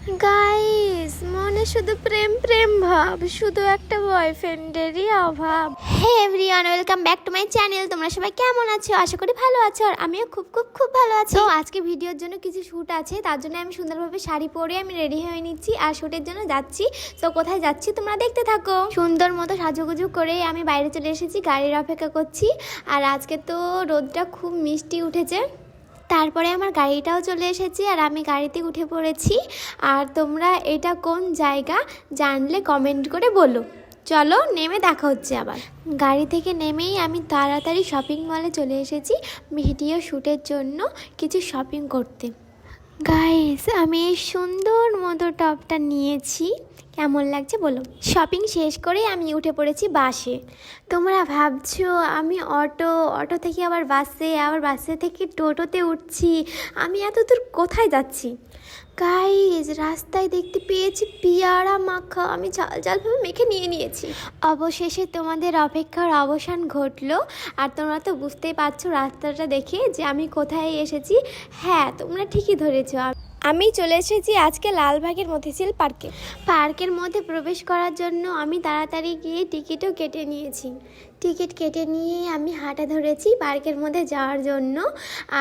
Guys, মনে শুধু প্রেম প্রেম ভাব, শুধু একটা বয়ফ্রেন্ডেরই অভাব। Hey everyone, welcome back to my channel. তোমরা সবাই কেমন আছো? আশা করি ভালো আছো, আর আমিও খুব খুব খুব ভালো আছি। তো আজকে ভিডিওর জন্য কিছু শ্যুট আছে, তার জন্য আমি সুন্দরভাবে শাড়ি পরে আমি রেডি হয়ে নিচ্ছি আর শ্যুটের জন্য যাচ্ছি। তো কোথায় যাচ্ছি তোমরা দেখতে থাকো। সুন্দর মতো সাজুগুজু করে আমি বাইরে চলে এসেছি, গাড়ির অপেক্ষা করছি। আর আজকে তো রোদটা খুব মিষ্টি উঠেছে। তারপরে আমার গাড়িটাও চলে এসেছে আর আমি গাড়িতে উঠে পড়েছি। আর তোমরা এটা কোন জায়গা জানলে কমেন্ট করে বলো। চলো নেমে দেখা হচ্ছে আবার। গাড়ি থেকে নেমেই আমি তাড়াতাড়ি শপিং মলে চলে এসেছি ভিডিও শ্যুটের জন্য কিছু শপিং করতে। গাইস, আমি এই সুন্দর মতো টপটা নিয়েছি, কেমন লাগছে বলো। শপিং শেষ করে আমি উঠে পড়েছি বাসে। তোমরা ভাবছো আমি অটো থেকে আবার বাসে থেকে টোটোতে উঠছি, আমি এত দূর কোথায় যাচ্ছি। গাইস, রাস্তায় দেখতে পেয়েছি পেয়ারা মাখা, আমি ঝালভাবে মেখে নিয়েছি। অবশেষে তোমাদের অপেক্ষার অবসান ঘটলো। আর তোমরা তো বুঝতেই পারছো রাস্তাটা দেখে যে আমি কোথায় এসেছি। হ্যাঁ, তোমরা ঠিকই ধরেছো, আমি চলে এসেছি আজকে লালবাগের মতিঝিল পার্কের মধ্যে প্রবেশ করার জন্য আমি তাড়াতাড়ি গিয়ে টিকিটও কেটে নিয়েছি। টিকিট কেটে নিয়ে আমি হাঁটা ধরেছি পার্কের মধ্যে যাওয়ার জন্য।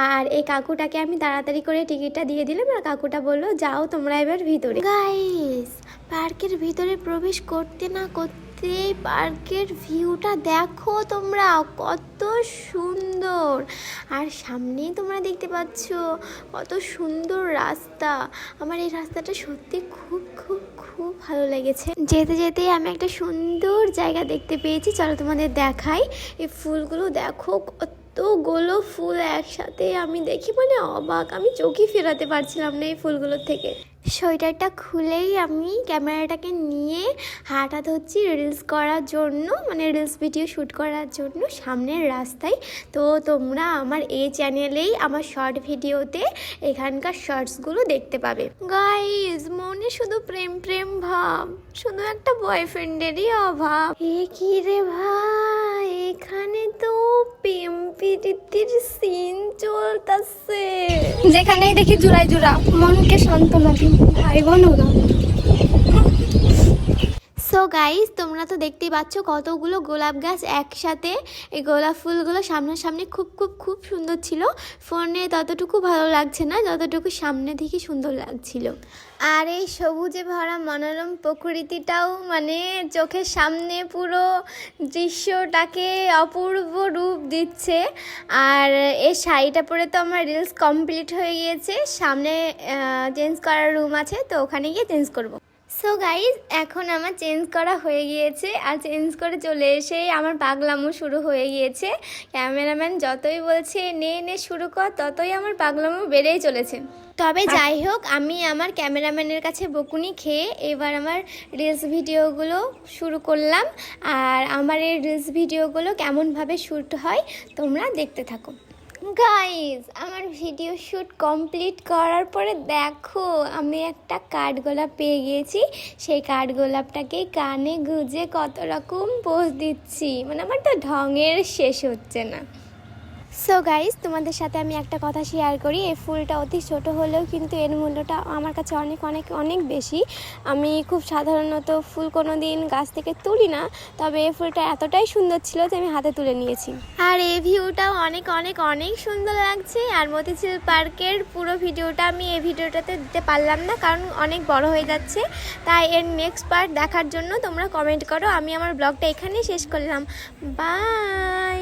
আর এই কাকুটাকে আমি তাড়াতাড়ি করে টিকিটটা দিয়ে দিলাম আর কাকুটা বললো যাও তোমরা এবার ভিতরে। গাইস, পার্কের ভিতরে প্রবেশ করতে না করতে পার্কের ভিউটা দেখো তোমরা, কত সুন্দর। আর সামনেই তোমরা দেখতে পাচ্ছ কত সুন্দর রাস্তা। আমার এই রাস্তাটা সত্যি খুব খুব খুব ভালো লেগেছে। যেতে যেতে আমি একটা সুন্দর জায়গা দেখতে পেয়েছি, চলো তোমাদের দেখাই। এই ফুলগুলো দেখো, কতগুলো ফুল একসাথে আমি দেখি মানে অবাক, আমি চোখই ফেরাতে পারছিলাম না এই ফুলগুলোর থেকে। সোয়েটারটা খুলেই আমি ক্যামেরাটাকে নিয়ে হাঁটা ধরছি রিলস করার জন্য, মানে রিলস ভিডিও শ্যুট করার জন্য সামনের রাস্তায়। তো তোমরা আমার এই চ্যানেলেই আমার শর্ট ভিডিওতে এখানকার শর্টসগুলো দেখতে পাবে। গাইস, মনে শুধু প্রেম প্রেম ভাব, শুধু একটা বয়ফ্রেন্ডেরই অভাব। এ কি রে ভাই, এখানে তো প্রেম প্রীতির সিন চলতেছে। যেখানেই দেখি জোড়ায় জোড়া, মনকে সান্ত্বনা দিই ভাই বোন ওরা। সো গাইস, তোমরা তো দেখতেই পাচ্ছ কতগুলো গোলাপ গাছ একসাথে। এই গোলাপ ফুলগুলো সামনাসামনি খুব খুব খুব সুন্দর ছিল। ফোনে ততটুকু ভালো লাগছে না যতটুকু সামনে থেকে সুন্দর লাগছিল। আর এই সবুজে ভরা মনোরম প্রকৃতিটাও মানে চোখের সামনে পুরো দৃশ্যটাকে অপূর্ব রূপ দিচ্ছে। আর এই শাড়িটা পরে তো আমার রিলস কমপ্লিট হয়ে গিয়েছে। সামনে চেঞ্জ করার রুম আছে, তো ওখানে গিয়ে চেঞ্জ করবো। সো গাইজ, এখন আমার চেঞ্জ করা হয়ে গিয়েছে আর চেঞ্জ করে চলে এসে আমার পাগলামো শুরু হয়ে গিয়েছে। ক্যামেরাম্যান যতই বলছে নে শুরু কর, ততই আমার পাগলামো বেড়েই চলেছে। তবে যাই হোক, আমি আমার ক্যামেরাম্যানের কাছে বকুনি খেয়ে এবার আমার রিলস ভিডিওগুলো শুরু করলাম। আর আমার এই রিলস ভিডিওগুলো কেমনভাবে শ্যুট হয় তোমরা দেখতে থাকো। গাইজ, আমার ভিডিও শ্যুট কমপ্লিট করার পরে দেখো আমি একটা কাঠগোলাপ পেয়ে গিয়েছি। সেই কাঠগোলাপটাকে কানে গুঁজে কত রকম পোজ দিচ্ছি, মানে আমার তো ঢঙের শেষ হচ্ছে না। সো গাইজ, তোমাদের সাথে আমি একটা কথা শেয়ার করি। এই ফুলটা অতি ছোট হলেও কিন্তু এর মূল্যটা আমার কাছে অনেক অনেক অনেক বেশি। আমি খুব সাধারণত ফুল কোনো দিন গাছ থেকে তুলি না, তবে এই ফুলটা এতটাই সুন্দর ছিল যে আমি হাতে তুলে নিয়েছি। আর এই ভিউটাও অনেক অনেক অনেক সুন্দর লাগছে। আর মতিঝিল পার্কের পুরো ভিডিওটা আমি এই ভিডিওটাতে দিতে পারলাম না, কারণ অনেক বড় হয়ে যাচ্ছে। তাই এর নেক্সট পার্ট দেখার জন্য তোমরা কমেন্ট করো। আমি আমার ব্লগটা এখানেই শেষ করলাম। বাই।